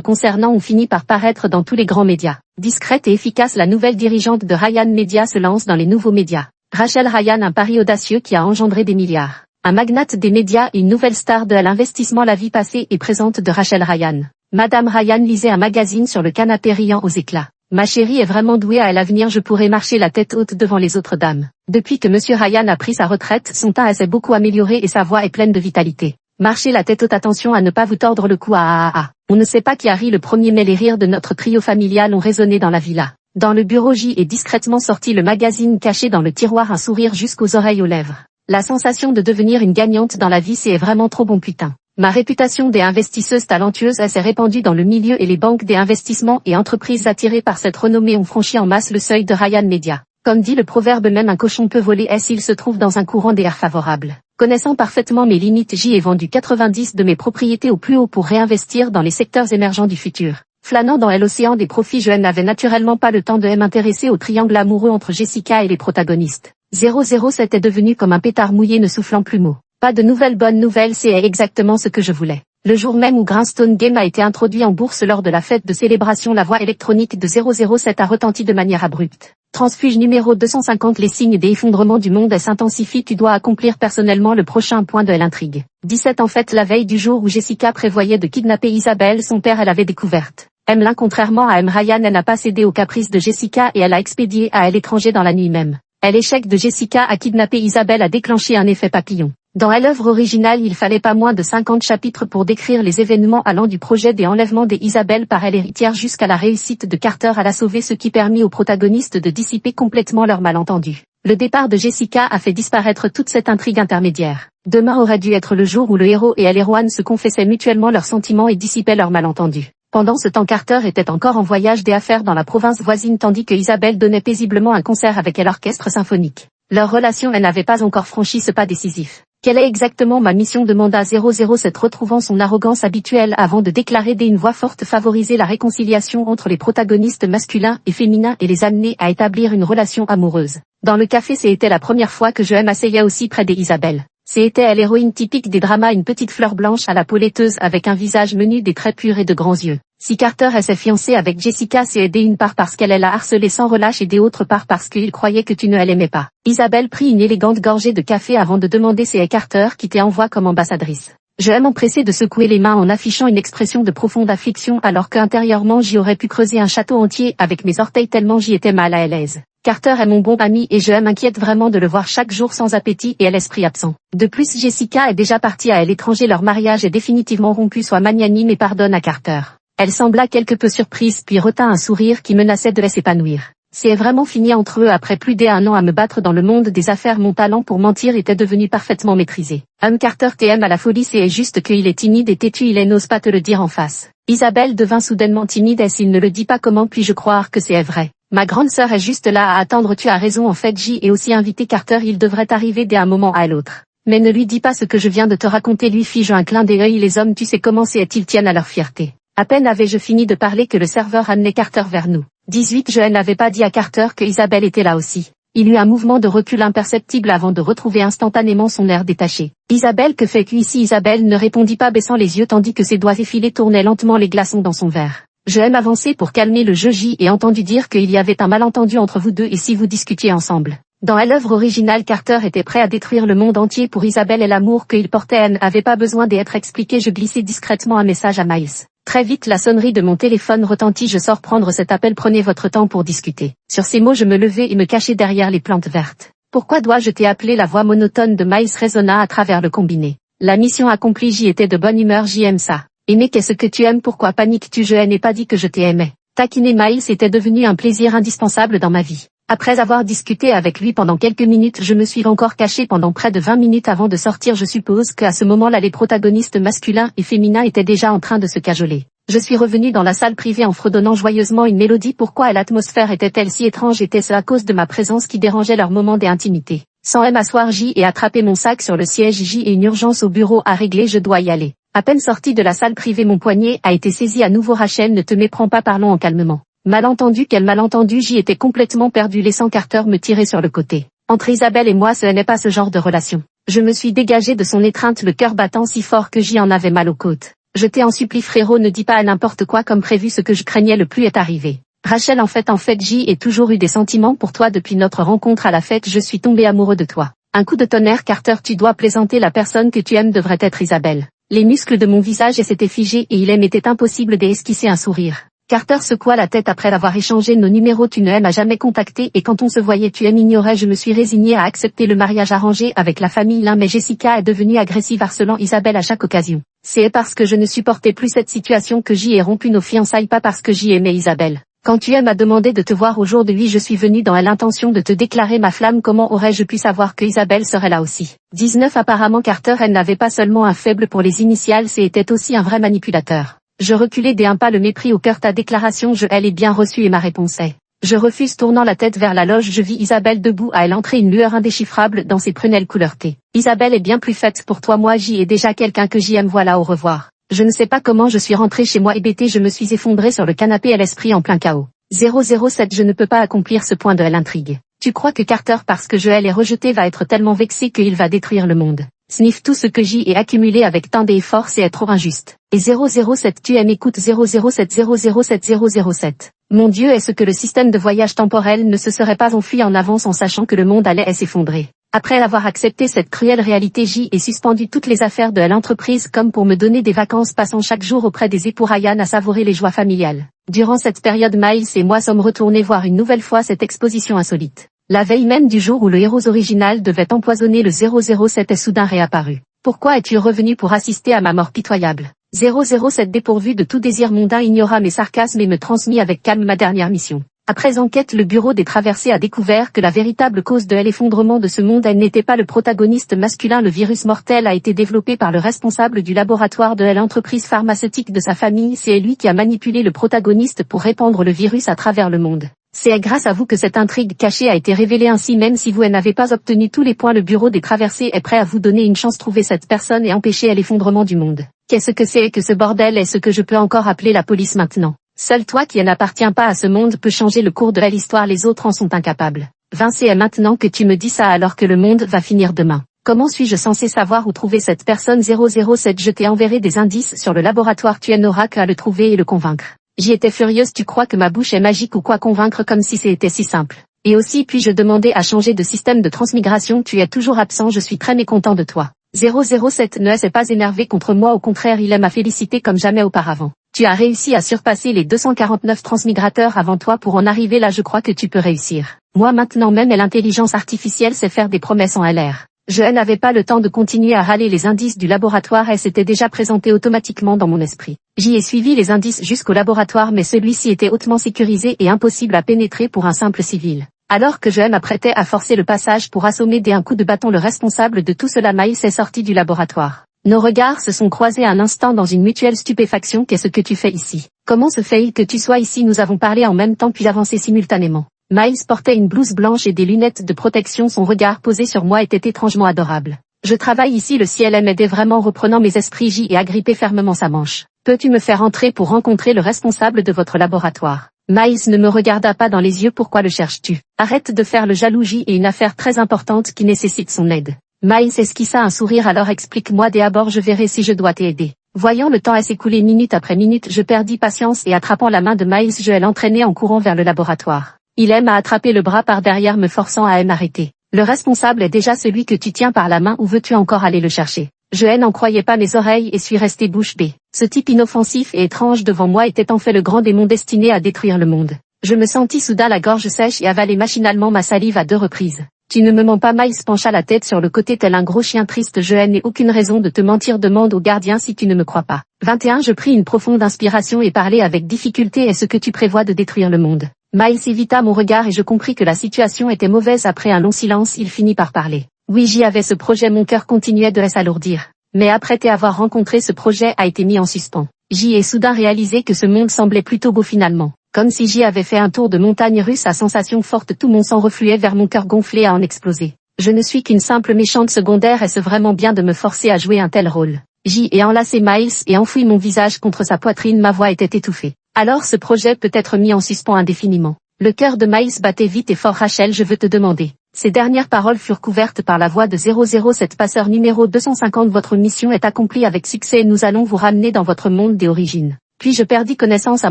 S1: concernant ont fini par paraître dans tous les grands médias. Discrète et efficace, la nouvelle dirigeante de Ryan Media se lance dans les nouveaux médias. Rachel Ryan, un pari audacieux qui a engendré des milliards. Un magnate des médias et une nouvelle star de l'investissement. La vie passée et présente de Rachel Ryan. Madame Ryan lisait un magazine sur le canapé, riant aux éclats. Ma chérie est vraiment douée, à l'avenir je pourrai marcher la tête haute devant les autres dames. Depuis que Monsieur Ryan a pris sa retraite, son teint s'est beaucoup amélioré et sa voix est pleine de vitalité. Marchez la tête haute, attention à ne pas vous tordre le cou. On ne sait pas qui a ri le premier, mais les rires de notre trio familial ont résonné dans la villa. Dans le bureau, j'y ai discrètement sorti le magazine caché dans le tiroir, un sourire jusqu'aux oreilles aux lèvres. La sensation de devenir une gagnante dans la vie, c'est vraiment trop bon, putain. Ma réputation des investisseuse talentueuse s'est répandue dans le milieu et les banques des investissements et entreprises attirées par cette renommée ont franchi en masse le seuil de Ryan Media. Comme dit le proverbe, même un cochon peut voler s'il se trouve dans un courant d'air favorable. Connaissant parfaitement mes limites, j'y ai vendu 90 de mes propriétés au plus haut pour réinvestir dans les secteurs émergents du futur. Flânant dans l'océan des profits, je n'avais naturellement pas le temps de m'intéresser au triangle amoureux entre Jessica et les protagonistes. 007 est devenu comme un pétard mouillé ne soufflant plus mot. Pas de nouvelles bonnes nouvelles, c'est exactement ce que je voulais. Le jour même où Grindstone Game a été introduit en bourse lors de la fête de célébration, la voix électronique de 007 a retenti de manière abrupte. Transfuge numéro 250, les signes des effondrements du monde s'intensifient, tu dois accomplir personnellement le prochain point de l'intrigue. 17 En fait, la veille du jour où Jessica prévoyait de kidnapper Isabelle, son père, elle avait découverte. Emmeline, contrairement à Ryan, elle n'a pas cédé aux caprices de Jessica et elle a expédié à l'étranger dans la nuit même. L'échec de Jessica à kidnapper Isabelle a déclenché un effet papillon. Dans l'œuvre originale, il fallait pas moins de 50 chapitres pour décrire les événements allant du projet des enlèvements d'Isabelle par l'héritière jusqu'à la réussite de Carter à la sauver, ce qui permit aux protagonistes de dissiper complètement leur malentendu. Le départ de Jessica a fait disparaître toute cette intrigue intermédiaire. Demain aurait dû être le jour où le héros et l'héroïne se confessaient mutuellement leurs sentiments et dissipaient leur malentendu. Pendant ce temps, Carter était encore en voyage d'affaires dans la province voisine tandis que Isabelle donnait paisiblement un concert avec l'orchestre symphonique. Leur relation n'avait pas encore franchi ce pas décisif. Quelle est exactement ma mission, demanda 007, retrouvant son arrogance habituelle avant de déclarer d'une voix forte: favoriser la réconciliation entre les protagonistes masculins et féminins et les amener à établir une relation amoureuse. Dans le café, c'était la première fois que je m'asseyais aussi près d'Isabelle. C'était l'héroïne typique des dramas, une petite fleur blanche à la peau laiteuse avec un visage menu, des traits purs et de grands yeux. Si Carter s'est fiancé avec Jessica, c'est d'une part parce qu'elle l'a harcelé sans relâche et d'autre part parce qu'il croyait que tu ne l'aimais pas. Isabelle prit une élégante gorgée de café avant de demander: c'est Carter qui t'envoie comme ambassadrice. Je m'empressais de secouer les mains en affichant une expression de profonde affliction alors qu'intérieurement j'y aurais pu creuser un château entier avec mes orteils tellement j'y étais mal à l'aise. Carter est mon bon ami et je m'inquiète vraiment de le voir chaque jour sans appétit et à l'esprit absent. De plus, Jessica est déjà partie à l'étranger, leur mariage est définitivement rompu, sois magnanime et pardonne à Carter. Elle sembla quelque peu surprise puis retint un sourire qui menaçait de s'épanouir. C'est vraiment fini entre eux après plus d'1 an à me battre dans le monde des affaires. Mon talent pour mentir était devenu parfaitement maîtrisé. Carter t'aime à la folie, c'est juste qu'il est timide et têtu, il n'ose pas te le dire en face. Isabelle devint soudainement timide et s'il ne le dit pas, comment puis-je croire que c'est vrai? Ma grande sœur est juste là à attendre. Tu as raison, en fait j'y ai aussi invité Carter, il devrait arriver d'un moment à l'autre. Mais ne lui dis pas ce que je viens de te raconter, lui fis-je un clin d'œil. Les hommes, tu sais comment c'est, ils tiennent à leur fierté. À peine avais-je fini de parler que le serveur amenait Carter vers nous. 18 Je n'avais pas dit à Carter que Isabelle était là aussi. Il eut un mouvement de recul imperceptible avant de retrouver instantanément son air détaché. Isabelle, que fais-tu ici? Isabelle ne répondit pas, baissant les yeux tandis que ses doigts effilés tournaient lentement les glaçons dans son verre. Je m'avançai pour calmer le jeu. J'y ai entendu dire qu'il y avait un malentendu entre vous deux et si vous discutiez ensemble. Dans l'œuvre originale, Carter était prêt à détruire le monde entier pour Isabelle et l'amour qu'il portait n'avait pas besoin d'être expliqué. Je glissai discrètement un message à Miles. Très vite la sonnerie de mon téléphone retentit. Je sors prendre cet appel, prenez votre temps pour discuter. Sur ces mots je me levai et me cachai derrière les plantes vertes. Pourquoi dois-je t'appeler? La voix monotone de Miles résonna à travers le combiné. La mission accomplie, j'y étais de bonne humeur, j'y aime ça. Aimer, qu'est-ce que tu aimes? Pourquoi paniques-tu? Je n'ai pas dit que je t'aimais. Taquiner Miles était devenu un plaisir indispensable dans ma vie. Après avoir discuté avec lui pendant quelques minutes, je me suis encore cachée pendant près de 20 minutes avant de sortir. Je suppose qu'à ce moment-là les protagonistes masculins et féminins étaient déjà en train de se cajoler. Je suis revenue dans la salle privée en fredonnant joyeusement une mélodie. Pourquoi l'atmosphère était-elle si étrange? Était-ce à cause de ma présence qui dérangeait leur moment d'intimité? Sans m'asseoir J et attraper mon sac sur le siège. J et une urgence au bureau à régler, je dois y aller. À peine sortie de la salle privée, mon poignet a été saisi à nouveau. Rachel, ne te méprends pas, parlons en calmement. Malentendu, quel malentendu? J'y étais complètement perdu, laissant Carter me tirer sur le côté. Entre Isabelle et moi, ce n'est pas ce genre de relation. Je me suis dégagée de son étreinte, le cœur battant si fort que j'y en avais mal aux côtes. Je t'en supplie frérot, ne dis pas à n'importe quoi comme prévu. Ce que je craignais le plus est arrivé. Rachel, en fait, j'y ai toujours eu des sentiments pour toi depuis notre rencontre à la fête. Je suis tombé amoureux de toi. Un coup de tonnerre, Carter, tu dois plaisanter. La personne que tu aimes devrait être Isabelle. Les muscles de mon visage s'étaient figés et il m'était impossible d'esquisser un sourire. Carter secoua la tête après avoir échangé nos numéros. Tu ne m'as jamais contacté et quand on se voyait tu m'ignorais. Je me suis résignée à accepter le mariage arrangé avec la famille mais Jessica est devenue agressive, harcelant Isabelle à chaque occasion. C'est parce que je ne supportais plus cette situation que j'y ai rompu nos fiançailles, pas parce que j'y aimais Isabelle. Quand tu m'as demandé de te voir au jour de lui, je suis venue dans l'intention de te déclarer ma flamme. Comment aurais-je pu savoir que Isabelle serait là aussi? 19 Apparemment Carter, elle n'avait pas seulement un faible pour les initiales, c'était aussi un vrai manipulateur. Je reculais d'un pas, le mépris au cœur. Ta déclaration, elle est bien reçue et ma réponse est: je refuse. Tournant la tête vers la loge, je vis Isabelle debout à elle entrer, une lueur indéchiffrable dans ses prunelles couleur thé. Isabelle est bien plus faite pour toi, moi j'y ai déjà quelqu'un que j'y aime, voilà, au revoir. Je ne sais pas comment je suis rentrée chez moi hébétée, je me suis effondrée sur le canapé à l'esprit en plein chaos. 007 Je ne peux pas accomplir ce point de l'intrigue. Tu crois que Carter, parce que elle est rejetée, va être tellement vexé qu'il va détruire le monde? Sniff, tout ce que j'y ai accumulé avec tant d'efforts, c'est trop injuste. Et 007 tu m'écoutes? 007 007. Mon Dieu, est-ce que le système de voyage temporel ne se serait pas enfui en avance en sachant que le monde allait s'effondrer? Après avoir accepté cette cruelle réalité, j'y ai suspendu toutes les affaires de l'entreprise comme pour me donner des vacances, passant chaque jour auprès des époux Ryan à savourer les joies familiales. Durant cette période, Miles et moi sommes retournés voir une nouvelle fois cette exposition insolite. La veille même du jour où le héros original devait empoisonner le 007 est soudain réapparu. Pourquoi es-tu revenu pour assister à ma mort pitoyable? 007 dépourvu de tout désir mondain ignora mes sarcasmes et me transmit avec calme ma dernière mission. Après enquête, le bureau des traversées a découvert que la véritable cause de l'effondrement de ce monde n'était pas le protagoniste masculin. Le virus mortel a été développé par le responsable du laboratoire de l'entreprise pharmaceutique de sa famille. C'est lui qui a manipulé le protagoniste pour répandre le virus à travers le monde. C'est grâce à vous que cette intrigue cachée a été révélée. Ainsi, même si vous n'avez pas obtenu tous les points, le bureau des traversées est prêt à vous donner une chance. Trouver cette personne et empêcher l'effondrement du monde. Qu'est-ce que c'est que ce bordel? Est-ce que je peux encore appeler la police maintenant? Seul toi qui n'appartiens pas à ce monde peut changer le cours de l'histoire, les autres en sont incapables. Vince, et maintenant que tu me dis ça alors que le monde va finir demain. Comment suis-je censé savoir où trouver cette personne? 007 Je t'ai enverré des indices sur le laboratoire, tu n'auras qu'à le trouver et le convaincre. J'y étais furieuse. Tu crois que ma bouche est magique ou quoi? Convaincre comme si c'était si simple. Et aussi puis-je demander à changer de système de transmigration? Tu es toujours absent, je suis très mécontent de toi. 007 ne s'est pas énervé contre moi, au contraire il m'a félicité comme jamais auparavant. Tu as réussi à surpasser les 249 transmigrateurs avant toi. Pour en arriver là, je crois que tu peux réussir. Moi maintenant même, l'intelligence artificielle sait faire des promesses en LR. Je n'avais pas le temps de continuer à râler. Les indices du laboratoire s'étaient déjà présentés automatiquement dans mon esprit. J'y ai suivi les indices jusqu'au laboratoire, mais celui-ci était hautement sécurisé et impossible à pénétrer pour un simple civil. Alors que je m'apprêtais à forcer le passage pour assommer d'un coup de bâton le responsable de tout cela, Miles est sorti du laboratoire. Nos regards se sont croisés un instant dans une mutuelle stupéfaction. Qu'est-ce que tu fais ici? Comment se fait-il que tu sois ici? Nous avons parlé en même temps puis avancé simultanément. Miles portait une blouse blanche et des lunettes de protection. Son regard posé sur moi était étrangement adorable. Je travaille ici, le ciel m'aidait vraiment. Reprenant mes esprits, j'y ai agrippé fermement sa manche. Peux-tu me faire entrer pour rencontrer le responsable de votre laboratoire? Miles ne me regarda pas dans les yeux. Pourquoi le cherches-tu? Arrête de faire le jaloux, j'y ai une affaire très importante qui nécessite son aide. Miles esquissa un sourire. Alors explique-moi d'abord, je verrai si je dois t'aider. Voyant le temps s'écouler minute après minute, je perdis patience et attrapant la main de Miles, je l'entraînai en courant vers le laboratoire. Il m'a attrapé le bras par derrière, me forçant à m'arrêter. Le responsable est déjà celui que tu tiens par la main, ou veux-tu encore aller le chercher? Je n'en croyais pas mes oreilles et suis resté bouche bée. Ce type inoffensif et étrange devant moi était en fait le grand démon destiné à détruire le monde. Je me sentis soudain la gorge sèche et avalai machinalement ma salive à 2 reprises. Tu ne me mens pas? Miles pencha la tête sur le côté tel un gros chien triste. Je n'ai aucune raison de te mentir, demande au gardien si tu ne me crois pas. 21 Je pris une profonde inspiration et parlais avec difficulté. Est-ce que tu prévois de détruire le monde? Miles évita mon regard et je compris que la situation était mauvaise. Après un long silence, il finit par parler. Oui, j'y avais ce projet, mon cœur continuait de s'alourdir. Mais après t'avoir rencontré, ce projet a été mis en suspens. J'y ai soudain réalisé que ce monde semblait plutôt beau finalement. Comme si j'y avais fait un tour de montagne russe à sensations fortes, tout mon sang refluait vers mon cœur gonflé à en exploser. Je ne suis qu'une simple méchante secondaire, est-ce vraiment bien de me forcer à jouer un tel rôle? J'y ai enlacé Miles et enfoui mon visage contre sa poitrine, ma voix était étouffée. Alors ce projet peut être mis en suspens indéfiniment. Le cœur de Miles battait vite et fort. Rachel, je veux te demander. Ces dernières paroles furent couvertes par la voix de 007 passeur numéro 250. Votre mission est accomplie avec succès et nous allons vous ramener dans votre monde des origines. Puis je perdis connaissance à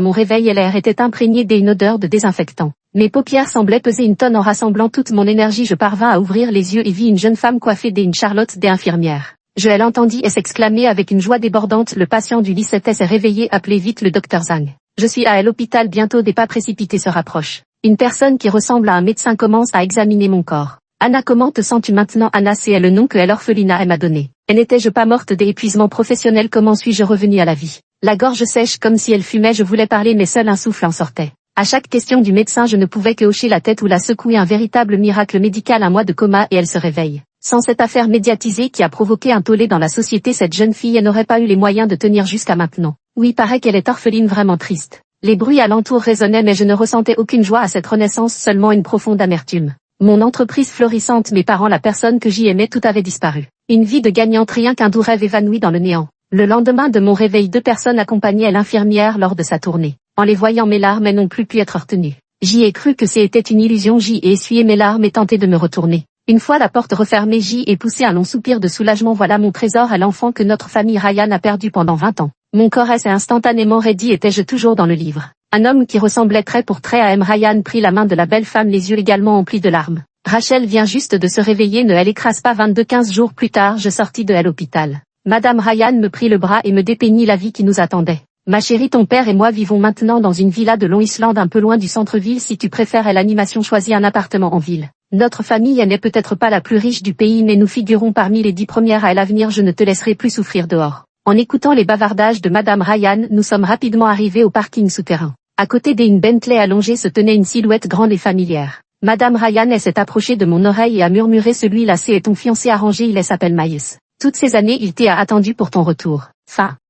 S1: mon réveil et l'air était imprégné d'une odeur de désinfectant. Mes paupières semblaient peser une tonne. En rassemblant toute mon énergie, je parvins à ouvrir les yeux et vis une jeune femme coiffée d'une Charlotte des infirmières. Je l'entendis et s'exclamer avec une joie débordante. Le patient du lit s'est réveillé, appelez vite le docteur Zhang. Je suis à l'hôpital, bientôt des pas précipités se rapprochent. Une personne qui ressemble à un médecin commence à examiner mon corps. Anna, comment te sens-tu maintenant? Anna, c'est le nom que l'orphelinat m'a donné. Et n'étais-je pas morte d'épuisement professionnel? Comment suis-je revenue à la vie? La gorge sèche comme si elle fumait, je voulais parler mais seul un souffle en sortait. À chaque question du médecin, je ne pouvais que hocher la tête ou la secouer. Un véritable miracle médical, un mois de coma et elle se réveille. Sans cette affaire médiatisée qui a provoqué un tollé dans la société, cette jeune fille n'aurait pas eu les moyens de tenir jusqu'à maintenant. Oui, paraît qu'elle est orpheline, vraiment triste. Les bruits alentour résonnaient mais je ne ressentais aucune joie à cette renaissance, seulement une profonde amertume. Mon entreprise florissante, mes parents, la personne que j'y aimais, tout avait disparu. Une vie de gagnante, rien qu'un doux rêve évanoui dans le néant. Le lendemain de mon réveil, 2 personnes accompagnaient l'infirmière lors de sa tournée. En les voyant, mes larmes n'ont plus pu être retenues. J'y ai cru que c'était une illusion, j'y ai essuyé mes larmes et tenté de me retourner. Une fois la porte refermée, j'y ai poussé un long soupir de soulagement. Voilà mon trésor, à l'enfant que notre famille Ryan a perdu pendant 20 ans. Mon corps s'est instantanément raidi. Étais-je toujours dans le livre? Un homme qui ressemblait trait pour trait à M. Ryan prit la main de la belle femme, les yeux également emplis de larmes. Rachel vient juste de se réveiller, ne elle écrase pas. 15 jours plus tard, je sortis de l'hôpital. Madame Ryan me prit le bras et me dépeignit la vie qui nous attendait. Ma chérie, ton père et moi vivons maintenant dans une villa de Long Island, un peu loin du centre-ville si tu préfères. Et l'animation choisit un appartement en ville. Notre famille n'est peut-être pas la plus riche du pays mais nous figurons parmi les 10 premières à l'avenir. Je ne te laisserai plus souffrir dehors. En écoutant les bavardages de Madame Ryan, nous sommes rapidement arrivés au parking souterrain. À côté d'une Bentley allongée se tenait une silhouette grande et familière. Madame Ryan s'est approchée de mon oreille et a murmuré, celui-là c'est ton fiancé arrangé, il s'appelle Miles. Toutes ces années il t'a attendu pour ton retour. Fin.